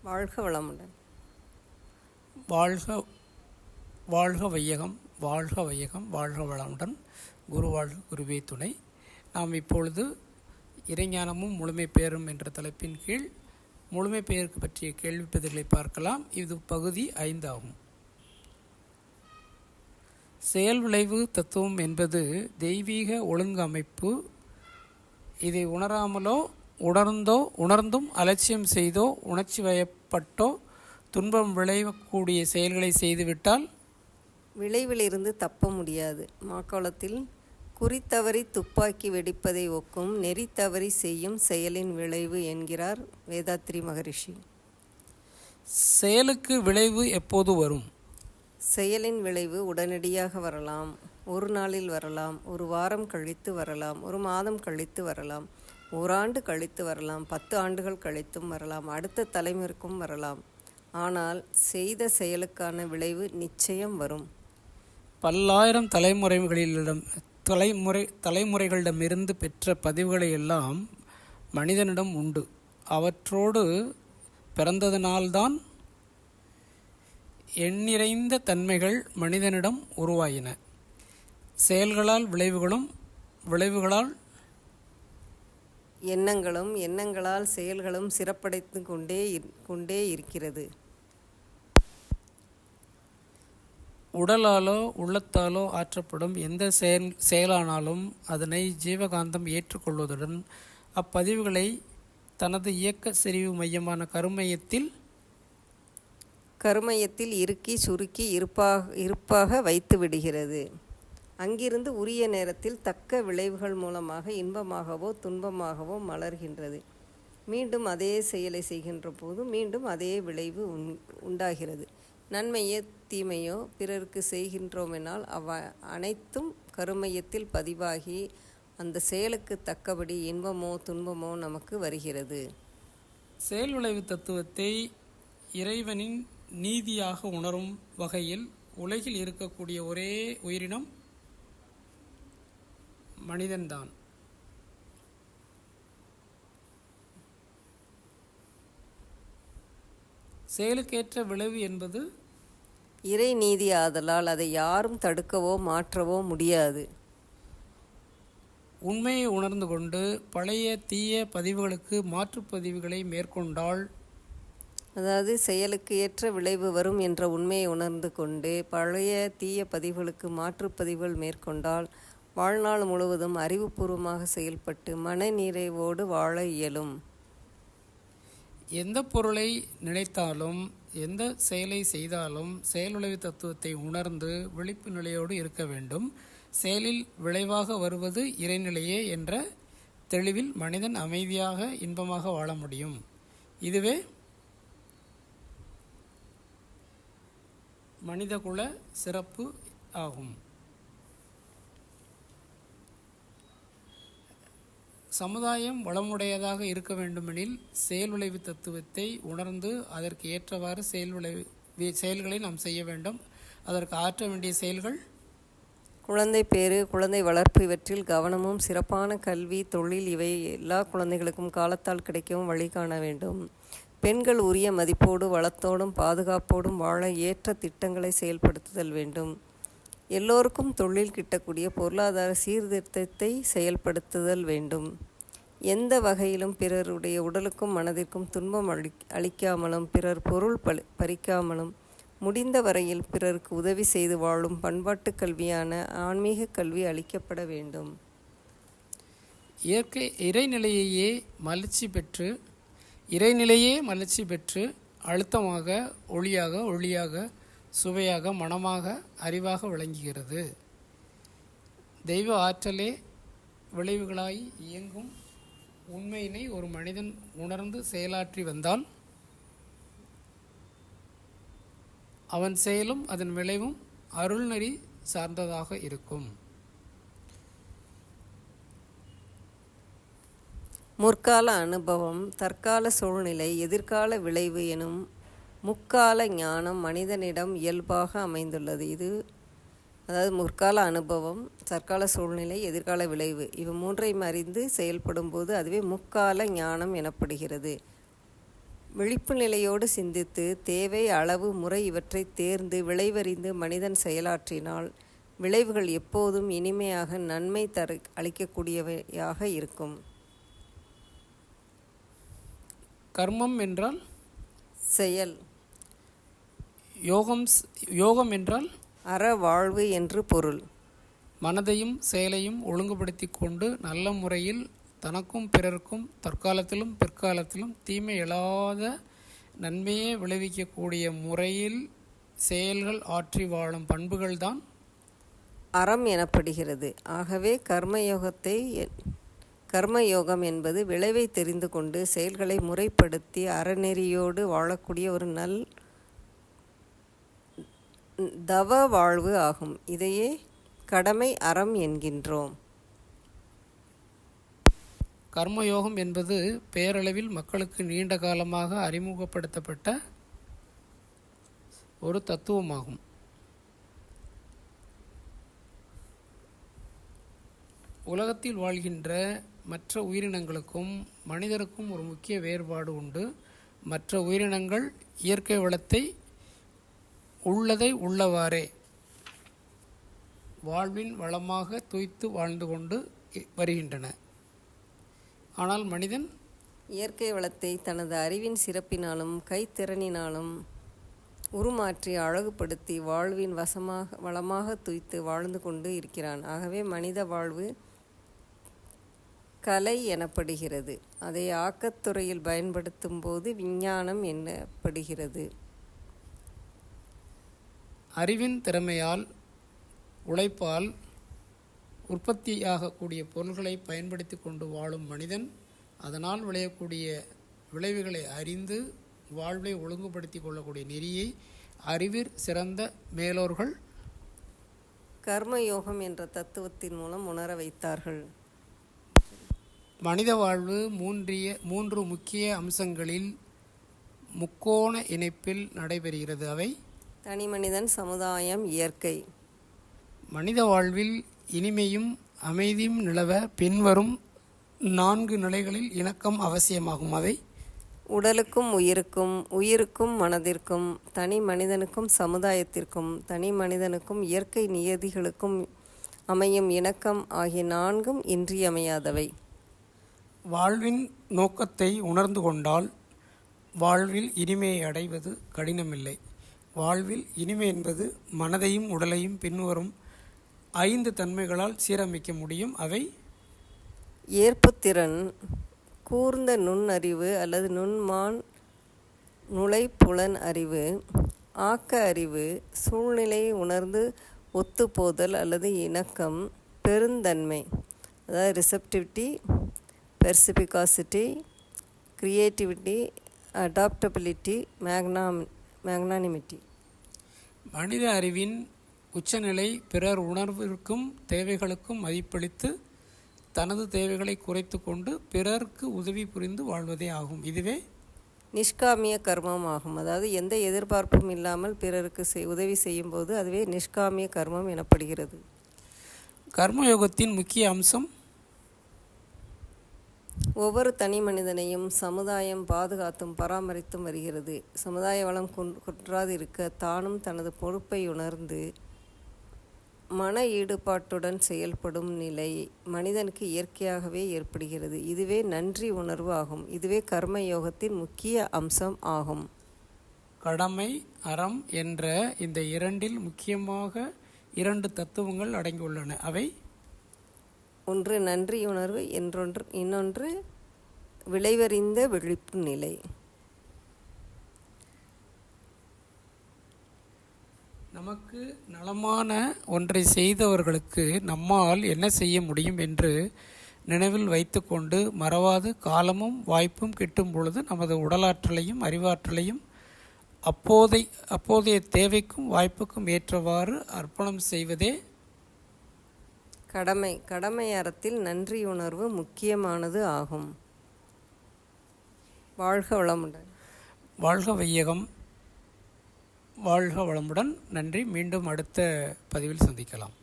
வாழ்க வளமுடன். வாழ்க வாழ்க வையகம், வாழ்க வையகம், வாழ்க வளமுடன். குரு வாழ்க, குருவே துணை. நாம் இப்பொழுது இறைஞானமும் முழுமை பெயரும் என்ற தலைப்பின் கீழ் முழுமை பெயருக்கு பற்றிய கேள்வி பதில்களை பார்க்கலாம். இது பகுதி 5 ஆகும். செயல் விளைவு தத்துவம் என்பது தெய்வீக ஒழுங்கு அமைப்பு. இதை உணராமலோ உணர்ந்தும் அலட்சியம் செய்தோ உணர்ச்சி வயப்பட்டோ துன்பம் விளையக்கூடிய செயல்களை செய்துவிட்டால் விளைவிலிருந்து தப்ப முடியாது. மாக்காலத்தில் குறித்தவறி துப்பாக்கி வெடிப்பதை ஒக்கும் நெறி தவறி செய்யும் செயலின் விளைவு என்கிறார் வேதாத்ரி மகரிஷி. செயலுக்கு விளைவு எப்போது வரும்? செயலின் விளைவு உடனடியாக வரலாம், ஒரு நாளில் வரலாம், ஒரு வாரம் கழித்து வரலாம், ஒரு மாதம் கழித்து வரலாம், ஓராண்டு கழித்து வரலாம், 10 ஆண்டுகள் கழித்தும் வரலாம், அடுத்த தலைமுறைக்கும் வரலாம். ஆனால் செய்த செயலுக்கான விளைவு நிச்சயம் வரும். பல்லாயிரம் தலைமுறைகளிடமிருந்து பெற்ற பதிவுகளை எல்லாம் மனிதனிடம் உண்டு. அவற்றோடு பிறந்ததினால்தான் எண்ணிறைந்த தன்மைகள் மனிதனிடம் உருவாயின. செயல்களால் விளைவுகளும், விளைவுகளால் எண்ணங்களும், எண்ணங்களால் செயல்களும் சிறப்படைத்து கொண்டே இருக்கிறது. உடலாலோ உள்ளத்தாலோ ஆற்றப்படும் எந்த செயலானாலும் அதனை ஜீவகாந்தம் ஏற்றுக்கொள்வதுடன் அப்பதிவுகளை தனது இயக்க செறிவு மையமான கருமையத்தில் இறுக்கி சுருக்கி இருப்பாக வைத்து விடுகிறது. அங்கிருந்து உரிய நேரத்தில் தக்க விளைவுகள் மூலமாக இன்பமாகவோ துன்பமாகவோ மலர்கின்றது. மீண்டும் அதே செயலை செய்கின்ற போது மீண்டும் அதே விளைவு உண்டாகிறது. நன்மையோ தீமையோ பிறருக்கு செய்கின்றோமெனால் அனைத்தும் கருமையத்தில் பதிவாகி அந்த செயலுக்கு தக்கபடி இன்பமோ துன்பமோ நமக்கு வருகிறது. செயல் விளைவு தத்துவத்தை இறைவனின் நீதியாக உணரும் வகையில் உலகில் இருக்கக்கூடிய ஒரே உயிரினம் மனிதன்தான். செயலுக்கேற்ற விளைவு என்பது இறை நீதி ஆதலால் அதை யாரும் தடுக்கவோ மாற்றவோ முடியாது. உண்மையை உணர்ந்து கொண்டு பழைய தீய பதிவுகளுக்கு மாற்றுப்பதிவுகளை மேற்கொண்டால், அதாவது செயலுக்கு ஏற்ற விளைவு வரும் என்ற உண்மையை உணர்ந்து கொண்டு பழைய தீய பதிவுகளுக்கு மாற்றுப்பதிவுகள் மேற்கொண்டால் வாழ்நாள் முழுவதும் அறிவுபூர்வமாக செயல்பட்டு மன நிறைவோடு வாழ இயலும். எந்த பொருளை நினைத்தாலும் எந்த செயலை செய்தாலும் செயல் விளைவு தத்துவத்தை உணர்ந்து விழிப்பு நிலையோடு இருக்க வேண்டும். செயலில் விளைவாக வருவது இறைநிலையே என்ற தெளிவில் மனிதன் அமைதியாக இன்பமாக வாழ முடியும். இதுவே மனிதகுல சிறப்பு ஆகும். சமுதாயம் வளமுடையதாக இருக்க வேண்டுமெனில் செயல் விளைவு தத்துவத்தை உணர்ந்து அதற்கு ஏற்றவாறு செயல்களை நாம் செய்ய வேண்டும். அதற்கு ஆற்ற வேண்டிய செயல்கள் குழந்தை பேறு, குழந்தை வளர்ப்பு, இவற்றில் கவனமும் சிறப்பான கல்வி, தொழில் இவை எல்லா குழந்தைகளுக்கும் காலத்தால் கிடைக்கவும் வழி காண வேண்டும். பெண்கள் உரிய மதிப்போடு வளத்தோடும் பாதுகாப்போடும் வாழ ஏற்ற திட்டங்களை செயல்படுத்துதல் வேண்டும். எல்லோருக்கும் தொழில் கிட்டக்கூடிய பொருளாதார சீர்திருத்தத்தை செயல்படுத்துதல் வேண்டும். எந்த வகையிலும் பிறருடைய உடலுக்கும் மனதிற்கும் துன்பம் அளிக்காமலும் பிறர் பொருள் பறிக்காமலும் முடிந்த வரையில் பிறருக்கு உதவி செய்து வாழும் பண்பாட்டு கல்வியான ஆன்மீக கல்வி அளிக்கப்பட வேண்டும். இறைநிலையே மலர்ச்சி பெற்று அழுத்தமாக, ஒளியாக, சுவையாக, மனமாக, அறிவாக விளங்குகிறது. தெய்வ ஆற்றலே விளைவுகளாய் இயங்கும் உண்மையினை ஒரு மனிதன் உணர்ந்து செயலாற்றி வந்தால் அவன் செயலும் அதன் விளைவும் அருள்நெறி சார்ந்ததாக இருக்கும். முற்கால அனுபவம், தற்கால சூழ்நிலை, எதிர்கால விளைவு எனும் முக்கால ஞானம் மனிதனிடம் இயல்பாக அமைந்துள்ளது. அதாவது முற்கால அனுபவம், தற்கால சூழ்நிலை, எதிர்கால விளைவு இவை மூன்றையும் அறிந்து செயல்படும் போது அதுவே முக்கால ஞானம் எனப்படுகிறது. விழிப்பு நிலையோடு சிந்தித்து தேவை, அளவு, முறை இவற்றை தேர்ந்து விளைவறிந்து மனிதன் செயலாற்றினால் விளைவுகள் எப்போதும் இனிமையாக நன்மை அளிக்கக்கூடியவையாக இருக்கும். கர்மம் என்றால் செயல். யோகம் என்றால் அறவாழ்வு என்று பொருள். மனதையும் செயலையும் ஒழுங்குபடுத்தி கொண்டு நல்ல முறையில் தனக்கும் பிறருக்கும் தற்காலத்திலும் பிற்காலத்திலும் தீமை எழாத நன்மையே விளைவிக்கக்கூடிய முறையில் செயல்கள் ஆற்றி வாழும் பண்புகள்தான் அறம் எனப்படுகிறது. ஆகவே கர்மயோகம் என்பது விளைவை தெரிந்து கொண்டு செயல்களை முறைப்படுத்தி அறநெறியோடு வாழக்கூடிய ஒரு தவ வாழ்வு ஆகும். இதையே கடமை அறம் என்கின்றோம். கர்மயோகம் என்பது பேரளவில் மக்களுக்கு நீண்ட காலமாக அறிமுகப்படுத்தப்பட்ட ஒரு தத்துவமாகும். உலகத்தில் வாழ்கின்ற மற்ற உயிரினங்களுக்கும் மனிதருக்கும் ஒரு முக்கிய வேறுபாடு உண்டு. மற்ற உயிரினங்கள் இயற்கை வளத்தை உள்ளதை உள்ளவாறே வாழ்வின் வளமாக தூய்த்து வாழ்ந்து கொண்டு வருகின்றன. ஆனால் மனிதன் இயற்கை வளத்தை தனது அறிவின் சிறப்பினாலும் கைத்திறனினாலும் உருமாற்றி அழகுபடுத்தி வாழ்வின் வளமாக தூய்த்து வாழ்ந்து கொண்டு இருக்கிறான். ஆகவே மனித வாழ்வு கலை எனப்படுகிறது. அதை ஆக்கத்துறையில் பயன்படுத்தும் போது விஞ்ஞானம் எனப்படுகிறது. அறிவின் திறமையால் உழைப்பால் உற்பத்தியாகக்கூடிய பொருள்களை பயன்படுத்தி கொண்டு வாழும் மனிதன் அதனால் விளையக்கூடிய விளைவுகளை அறிந்து வாழ்வை ஒழுங்குபடுத்தி கொள்ளக்கூடிய நெறியை அறிவிற் சிறந்த மேலோர்கள் கர்மயோகம் என்ற தத்துவத்தின் மூலம் உணர வைத்தார்கள். மனித வாழ்வு மூன்று முக்கிய அம்சங்களில் முக்கோண இணைப்பில் நடைபெறுகிறது. அவை தனி மனிதன், சமுதாயம், இயற்கை. மனித வாழ்வில் இனிமையும் அமைதியும் நிலவ பின்வரும் 4 நிலைகளில் இணக்கம் அவசியமாகும். அவை உடலுக்கும் உயிருக்கும், உயிருக்கும் மனதிற்கும், தனி மனிதனுக்கும் சமுதாயத்திற்கும், தனி மனிதனுக்கும் இயற்கை நியதிகளுக்கும் அமையும் இணக்கம் ஆகிய 4ம் இன்றியமையாதவை. வாழ்வின் நோக்கத்தை உணர்ந்து கொண்டால் வாழ்வில் இனிமையை அடைவது கடினமில்லை. வாழ்வில் இனிமை என்பது மனதையும் உடலையும் பின்வரும் 5 தன்மைகளால் சீரமைக்க முடியும். அவை ஏற்புத்திறன், கூர்ந்த நுண்ணறிவு அல்லது நுண்மான் நுழைப்புலன் அறிவு, ஆக்க அறிவு, சூழ்நிலையை உணர்ந்து ஒத்துப்போதல் அல்லது இணக்கம், பெருந்தன்மை அதாவது ரிசப்டிவிட்டி, பெர்சிபிகாசிட்டி, கிரியேட்டிவிட்டி, அடாப்டபிலிட்டி, மேக்னானிமிட்டி. மனித அறிவின் உச்சநிலை பிறர் உணர்விற்கும் தேவைகளுக்கும் மதிப்பளித்து தனது தேவைகளை குறைத்து கொண்டு பிறருக்கு உதவி புரிந்து வாழ்வதே ஆகும். இதுவே நிஷ்காமிய கர்மம் ஆகும். அதாவது எந்த எதிர்பார்ப்பும் இல்லாமல் பிறருக்கு உதவி செய்யும்போது அதுவே நிஷ்காமிய கர்மம் எனப்படுகிறது. கர்மயோகத்தின் முக்கிய அம்சம் ஒவ்வொரு தனி மனிதனையும் சமுதாயம் பாதுகாத்தும் பராமரித்தும் வருகிறது. சமுதாய வளம் குன்றாது இருக்க தானும் தனது பொறுப்பை உணர்ந்து மன ஈடுபாட்டுடன் செயல்படும் நிலை மனிதனுக்கு இயற்கையாகவே ஏற்படுகிறது. இதுவே நன்றி உணர்வு ஆகும். இதுவே கர்மயோகத்தின் முக்கிய அம்சம் ஆகும். கடமை, அறம் என்ற இந்த இரண்டில் முக்கியமாக 2 தத்துவங்கள் அடங்கியுள்ளன. அவை ஒன்று நன்றி உணர்வு, இன்னொன்று விளைவறிந்த விழிப்பு நிலை. நமக்கு நலமான ஒன்றை செய்தவர்களுக்கு நம்மால் என்ன செய்ய முடியும் என்று நினைவில் வைத்து கொண்டு மறவாது காலமும் வாய்ப்பும் கிட்டும் பொழுது நமது உடலாற்றலையும் அறிவாற்றலையும் அப்போதைய தேவைக்கும் வாய்ப்புக்கும் ஏற்றவாறு அர்ப்பணம் செய்வதே கடமை அறத்தில் நன்றியுணர்வு முக்கியமானது ஆகும். வாழ்க வளமுடன். வாழ்க வையகம். வாழ்க வளமுடன். நன்றி. மீண்டும் அடுத்த பதிவில் சந்திக்கலாம்.